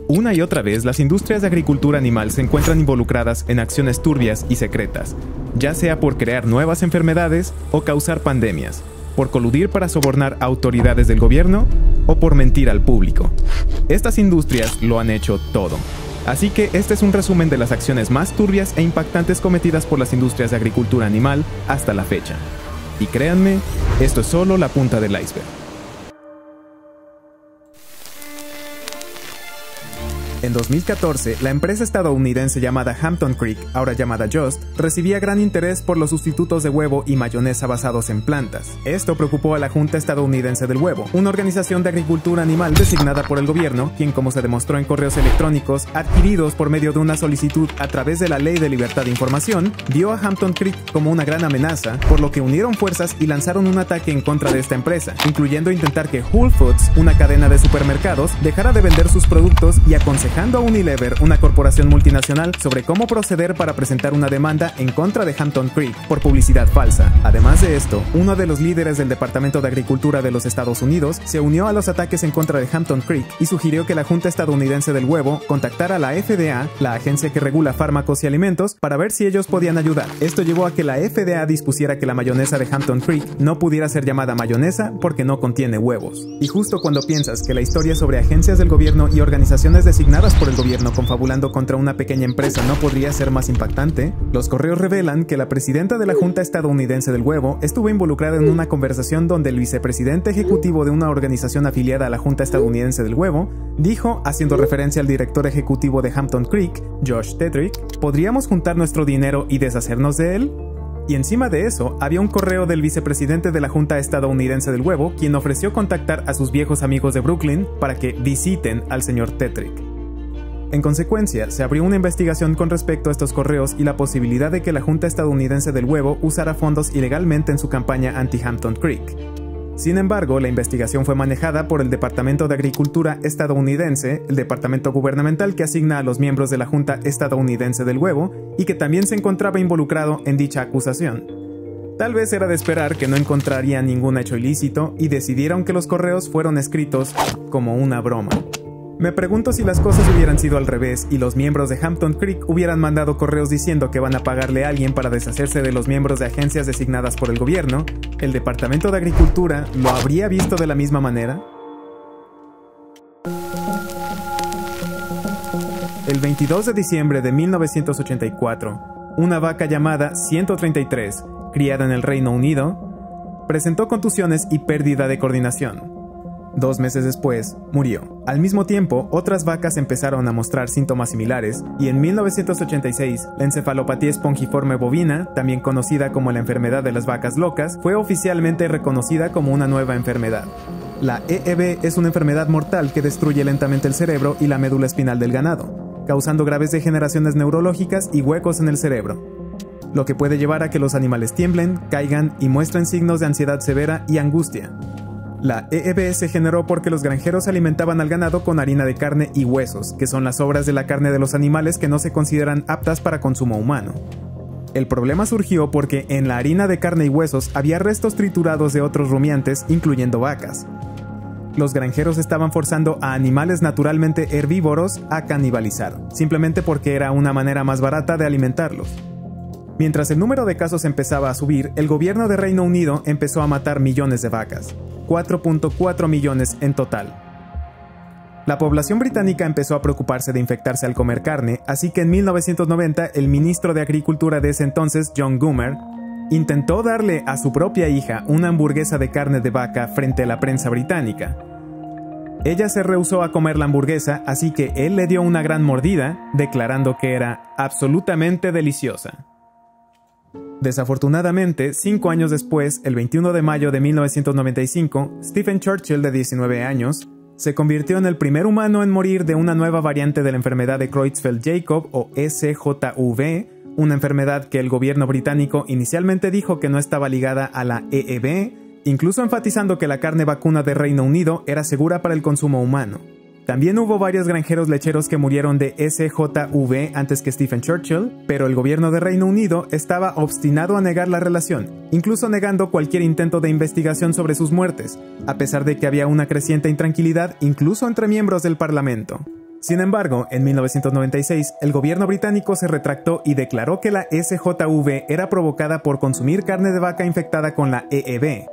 Una y otra vez, las industrias de agricultura animal se encuentran involucradas en acciones turbias y secretas, ya sea por crear nuevas enfermedades o causar pandemias, por coludir para sobornar a autoridades del gobierno o por mentir al público. Estas industrias lo han hecho todo. Así que este es un resumen de las acciones más turbias e impactantes cometidas por las industrias de agricultura animal hasta la fecha. Y créanme, esto es solo la punta del iceberg. En 2014, la empresa estadounidense llamada Hampton Creek, ahora llamada Just, recibía gran interés por los sustitutos de huevo y mayonesa basados en plantas. Esto preocupó a la Junta Estadounidense del Huevo, una organización de agricultura animal designada por el gobierno, quien, como se demostró en correos electrónicos adquiridos por medio de una solicitud a través de la Ley de Libertad de Información, vio a Hampton Creek como una gran amenaza, por lo que unieron fuerzas y lanzaron un ataque en contra de esta empresa, incluyendo intentar que Whole Foods, una cadena de supermercados, dejara de vender sus productos y aconsejando a Unilever, una corporación multinacional, sobre cómo proceder para presentar una demanda en contra de Hampton Creek por publicidad falsa. Además de esto, uno de los líderes del Departamento de Agricultura de los Estados Unidos se unió a los ataques en contra de Hampton Creek y sugirió que la Junta Estadounidense del Huevo contactara a la FDA, la agencia que regula fármacos y alimentos, para ver si ellos podían ayudar. Esto llevó a que la FDA dispusiera que la mayonesa de Hampton Creek no pudiera ser llamada mayonesa porque no contiene huevos. Y justo cuando piensas que la historia sobre agencias del gobierno y organizaciones designadas por el gobierno confabulando contra una pequeña empresa no podría ser más impactante, los correos revelan que la presidenta de la Junta Estadounidense del Huevo estuvo involucrada en una conversación donde el vicepresidente ejecutivo de una organización afiliada a la Junta Estadounidense del Huevo dijo, haciendo referencia al director ejecutivo de Hampton Creek, Josh Tetrick, ¿podríamos juntar nuestro dinero y deshacernos de él? Y encima de eso, había un correo del vicepresidente de la Junta Estadounidense del Huevo, quien ofreció contactar a sus viejos amigos de Brooklyn para que visiten al señor Tetrick. En consecuencia, se abrió una investigación con respecto a estos correos y la posibilidad de que la Junta Estadounidense del Huevo usara fondos ilegalmente en su campaña anti-Hampton Creek. Sin embargo, la investigación fue manejada por el Departamento de Agricultura estadounidense, el departamento gubernamental que asigna a los miembros de la Junta Estadounidense del Huevo, y que también se encontraba involucrado en dicha acusación. Tal vez era de esperar que no encontrarían ningún hecho ilícito y decidieron que los correos fueron escritos como una broma. Me pregunto si las cosas hubieran sido al revés y los miembros de Hampton Creek hubieran mandado correos diciendo que van a pagarle a alguien para deshacerse de los miembros de agencias designadas por el gobierno, ¿el Departamento de Agricultura lo habría visto de la misma manera? El 22 de diciembre de 1984, una vaca llamada 133, criada en el Reino Unido, presentó contusiones y pérdida de coordinación. 2 meses después, murió. Al mismo tiempo, otras vacas empezaron a mostrar síntomas similares, y en 1986, la encefalopatía espongiforme bovina, también conocida como la enfermedad de las vacas locas, fue oficialmente reconocida como una nueva enfermedad. La EEB es una enfermedad mortal que destruye lentamente el cerebro y la médula espinal del ganado, causando graves degeneraciones neurológicas y huecos en el cerebro, lo que puede llevar a que los animales tiemblen, caigan y muestren signos de ansiedad severa y angustia. La EEB se generó porque los granjeros alimentaban al ganado con harina de carne y huesos, que son las sobras de la carne de los animales que no se consideran aptas para consumo humano. El problema surgió porque en la harina de carne y huesos había restos triturados de otros rumiantes, incluyendo vacas. Los granjeros estaban forzando a animales naturalmente herbívoros a canibalizar, simplemente porque era una manera más barata de alimentarlos. Mientras el número de casos empezaba a subir, el gobierno de Reino Unido empezó a matar millones de vacas. 4.4 millones en total. La población británica empezó a preocuparse de infectarse al comer carne, así que en 1990 el ministro de Agricultura de ese entonces, John Goomer, intentó darle a su propia hija una hamburguesa de carne de vaca frente a la prensa británica. Ella se rehusó a comer la hamburguesa, así que él le dio una gran mordida, declarando que era absolutamente deliciosa. Desafortunadamente, 5 años después, el 21 de mayo de 1995, Stephen Churchill, de 19 años, se convirtió en el primer humano en morir de una nueva variante de la enfermedad de Creutzfeldt-Jakob o SJV, una enfermedad que el gobierno británico inicialmente dijo que no estaba ligada a la EEB, incluso enfatizando que la carne vacuna de Reino Unido era segura para el consumo humano. También hubo varios granjeros lecheros que murieron de SJV antes que Stephen Churchill, pero el gobierno de Reino Unido estaba obstinado a negar la relación, incluso negando cualquier intento de investigación sobre sus muertes, a pesar de que había una creciente intranquilidad incluso entre miembros del Parlamento. Sin embargo, en 1996, el gobierno británico se retractó y declaró que la SJV era provocada por consumir carne de vaca infectada con la EEV.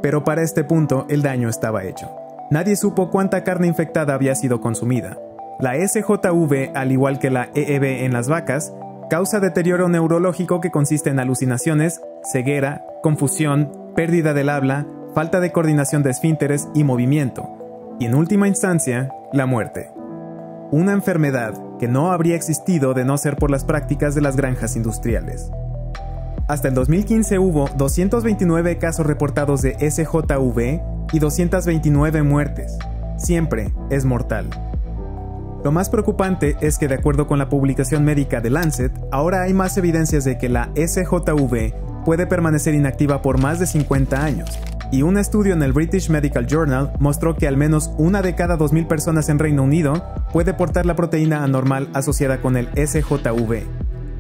Pero para este punto, el daño estaba hecho. Nadie supo cuánta carne infectada había sido consumida. La SJV, al igual que la EEV en las vacas, causa deterioro neurológico que consiste en alucinaciones, ceguera, confusión, pérdida del habla, falta de coordinación de esfínteres y movimiento, y en última instancia, la muerte. Una enfermedad que no habría existido de no ser por las prácticas de las granjas industriales. Hasta el 2015 hubo 229 casos reportados de SJV y 229 muertes. Siempre es mortal. Lo más preocupante es que, de acuerdo con la publicación médica de Lancet, ahora hay más evidencias de que la SJV puede permanecer inactiva por más de 50 años, y un estudio en el British Medical Journal mostró que al menos una de cada 2.000 personas en Reino Unido puede portar la proteína anormal asociada con el SJV,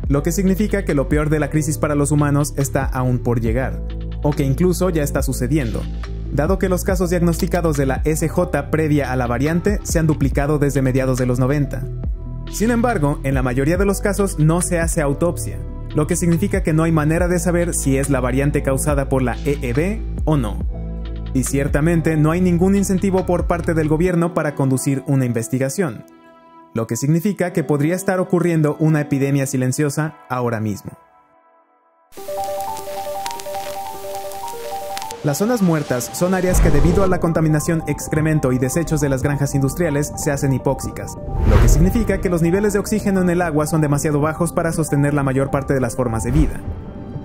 lo que significa que lo peor de la crisis para los humanos está aún por llegar, o que incluso ya está sucediendo, dado que los casos diagnosticados de la SJ previa a la variante se han duplicado desde mediados de los 90. Sin embargo, en la mayoría de los casos no se hace autopsia, lo que significa que no hay manera de saber si es la variante causada por la EEV o no. Y ciertamente no hay ningún incentivo por parte del gobierno para conducir una investigación, lo que significa que podría estar ocurriendo una epidemia silenciosa ahora mismo. Las zonas muertas son áreas que, debido a la contaminación, excremento y desechos de las granjas industriales, se hacen hipóxicas, lo que significa que los niveles de oxígeno en el agua son demasiado bajos para sostener la mayor parte de las formas de vida.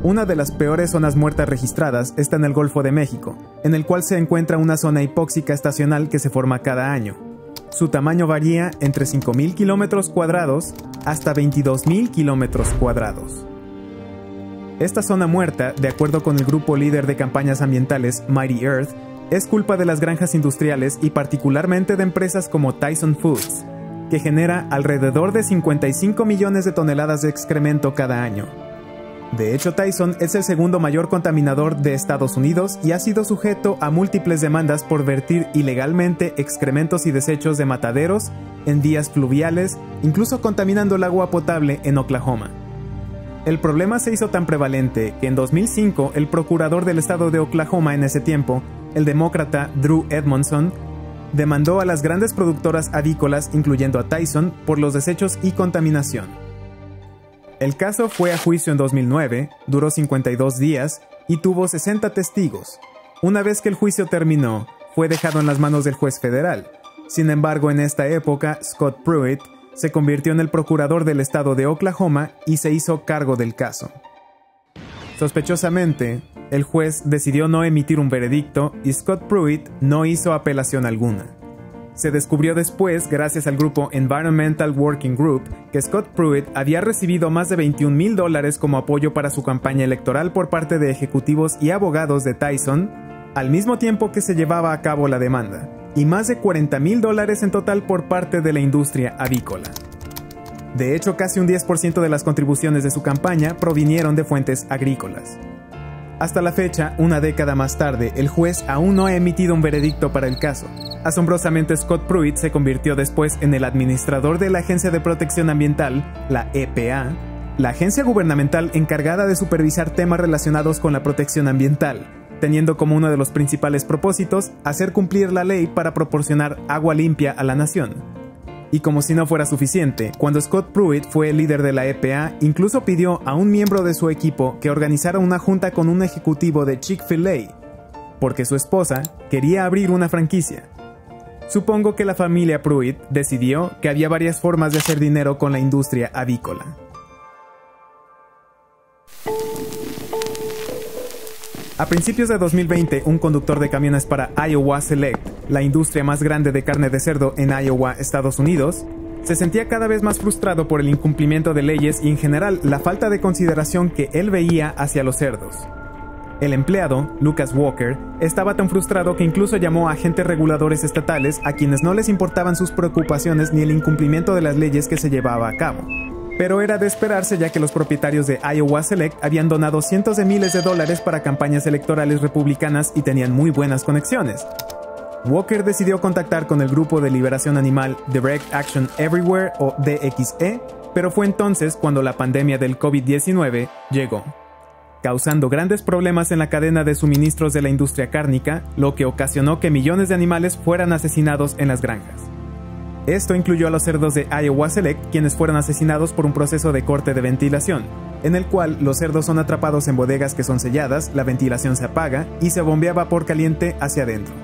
Una de las peores zonas muertas registradas está en el Golfo de México, en el cual se encuentra una zona hipóxica estacional que se forma cada año. Su tamaño varía entre 5.000 kilómetros cuadrados hasta 22.000 kilómetros cuadrados. Esta zona muerta, de acuerdo con el grupo líder de campañas ambientales Mighty Earth, es culpa de las granjas industriales y particularmente de empresas como Tyson Foods, que genera alrededor de 55 millones de toneladas de excremento cada año. De hecho, Tyson es el segundo mayor contaminador de Estados Unidos y ha sido sujeto a múltiples demandas por vertir ilegalmente excrementos y desechos de mataderos en vías fluviales, incluso contaminando el agua potable en Oklahoma. El problema se hizo tan prevalente que en 2005 el procurador del estado de Oklahoma en ese tiempo, el demócrata Drew Edmondson, demandó a las grandes productoras avícolas, incluyendo a Tyson, por los desechos y contaminación. El caso fue a juicio en 2009, duró 52 días y tuvo 60 testigos. Una vez que el juicio terminó, fue dejado en las manos del juez federal. Sin embargo, en esta época, Scott Pruitt se convirtió en el procurador del estado de Oklahoma y se hizo cargo del caso. Sospechosamente, el juez decidió no emitir un veredicto y Scott Pruitt no hizo apelación alguna. Se descubrió después, gracias al grupo Environmental Working Group, que Scott Pruitt había recibido más de $21,000 como apoyo para su campaña electoral por parte de ejecutivos y abogados de Tyson, al mismo tiempo que se llevaba a cabo la demanda, y más de $40,000 en total por parte de la industria avícola. De hecho, casi un 10% de las contribuciones de su campaña provinieron de fuentes agrícolas. Hasta la fecha, una década más tarde, el juez aún no ha emitido un veredicto para el caso. Asombrosamente, Scott Pruitt se convirtió después en el administrador de la Agencia de Protección Ambiental, la EPA, la agencia gubernamental encargada de supervisar temas relacionados con la protección ambiental, teniendo como uno de los principales propósitos hacer cumplir la ley para proporcionar agua limpia a la nación. Y como si no fuera suficiente, cuando Scott Pruitt fue el líder de la EPA, incluso pidió a un miembro de su equipo que organizara una junta con un ejecutivo de Chick-fil-A, porque su esposa quería abrir una franquicia. Supongo que la familia Pruitt decidió que había varias formas de hacer dinero con la industria avícola. A principios de 2020, un conductor de camiones para Iowa Select, la industria más grande de carne de cerdo en Iowa, Estados Unidos, se sentía cada vez más frustrado por el incumplimiento de leyes y en general la falta de consideración que él veía hacia los cerdos. El empleado, Lucas Walker, estaba tan frustrado que incluso llamó a agentes reguladores estatales a quienes no les importaban sus preocupaciones ni el incumplimiento de las leyes que se llevaba a cabo. Pero era de esperarse, ya que los propietarios de Iowa Select habían donado cientos de miles de dólares para campañas electorales republicanas y tenían muy buenas conexiones. Walker decidió contactar con el Grupo de Liberación Animal Direct Action Everywhere o DXE, pero fue entonces cuando la pandemia del COVID-19 llegó, causando grandes problemas en la cadena de suministros de la industria cárnica, lo que ocasionó que millones de animales fueran asesinados en las granjas. Esto incluyó a los cerdos de Iowa Select, quienes fueron asesinados por un proceso de corte de ventilación, en el cual los cerdos son atrapados en bodegas que son selladas, la ventilación se apaga y se bombea vapor caliente hacia adentro.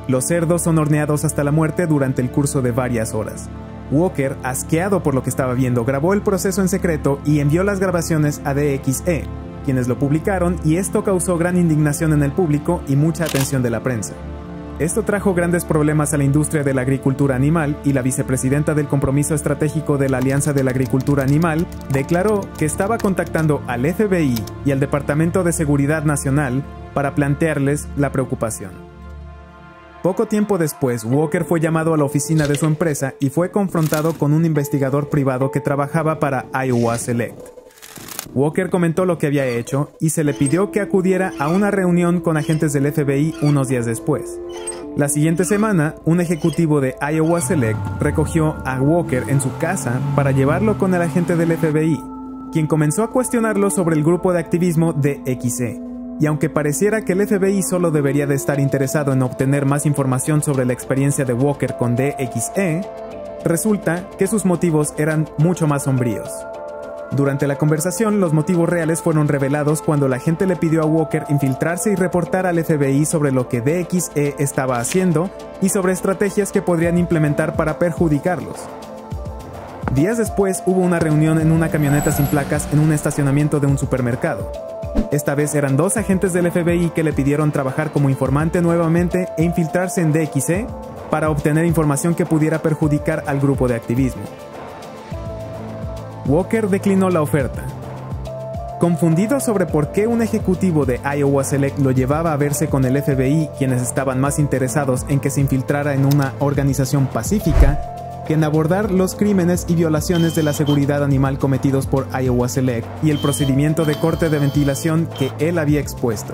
Los cerdos son horneados hasta la muerte durante el curso de varias horas. Walker, asqueado por lo que estaba viendo, grabó el proceso en secreto y envió las grabaciones a DXE, quienes lo publicaron, y esto causó gran indignación en el público y mucha atención de la prensa. Esto trajo grandes problemas a la industria de la agricultura animal y la vicepresidenta del Compromiso Estratégico de la Alianza de la Agricultura Animal declaró que estaba contactando al FBI y al Departamento de Seguridad Nacional para plantearles la preocupación. Poco tiempo después, Walker fue llamado a la oficina de su empresa y fue confrontado con un investigador privado que trabajaba para Iowa Select. Walker comentó lo que había hecho y se le pidió que acudiera a una reunión con agentes del FBI unos días después. La siguiente semana, un ejecutivo de Iowa Select recogió a Walker en su casa para llevarlo con el agente del FBI, quien comenzó a cuestionarlo sobre el grupo de activismo DXE. Y aunque pareciera que el FBI solo debería de estar interesado en obtener más información sobre la experiencia de Walker con DXE, resulta que sus motivos eran mucho más sombríos. Durante la conversación, los motivos reales fueron revelados cuando la gente le pidió a Walker infiltrarse y reportar al FBI sobre lo que DXE estaba haciendo y sobre estrategias que podrían implementar para perjudicarlos. Días después hubo una reunión en una camioneta sin placas en un estacionamiento de un supermercado. Esta vez eran 2 agentes del FBI que le pidieron trabajar como informante nuevamente e infiltrarse en DXE para obtener información que pudiera perjudicar al grupo de activismo. Walker declinó la oferta. Confundido sobre por qué un ejecutivo de Iowa Select lo llevaba a verse con el FBI, quienes estaban más interesados en que se infiltrara en una organización pacífica que en abordar los crímenes y violaciones de la seguridad animal cometidos por Iowa Select y el procedimiento de corte de ventilación que él había expuesto.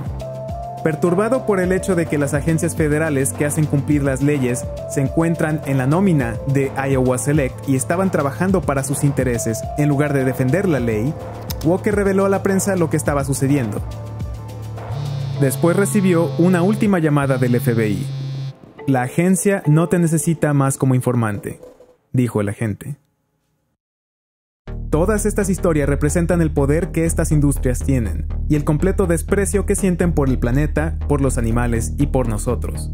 Perturbado por el hecho de que las agencias federales que hacen cumplir las leyes se encuentran en la nómina de Iowa Select y estaban trabajando para sus intereses en lugar de defender la ley, Walker reveló a la prensa lo que estaba sucediendo. Después recibió una última llamada del FBI. La agencia no te necesita más como informante, dijo el agente. Todas estas historias representan el poder que estas industrias tienen y el completo desprecio que sienten por el planeta, por los animales y por nosotros.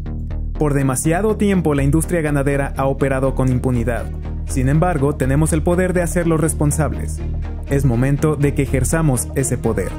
Por demasiado tiempo la industria ganadera ha operado con impunidad. Sin embargo, tenemos el poder de hacerlos responsables. Es momento de que ejerzamos ese poder.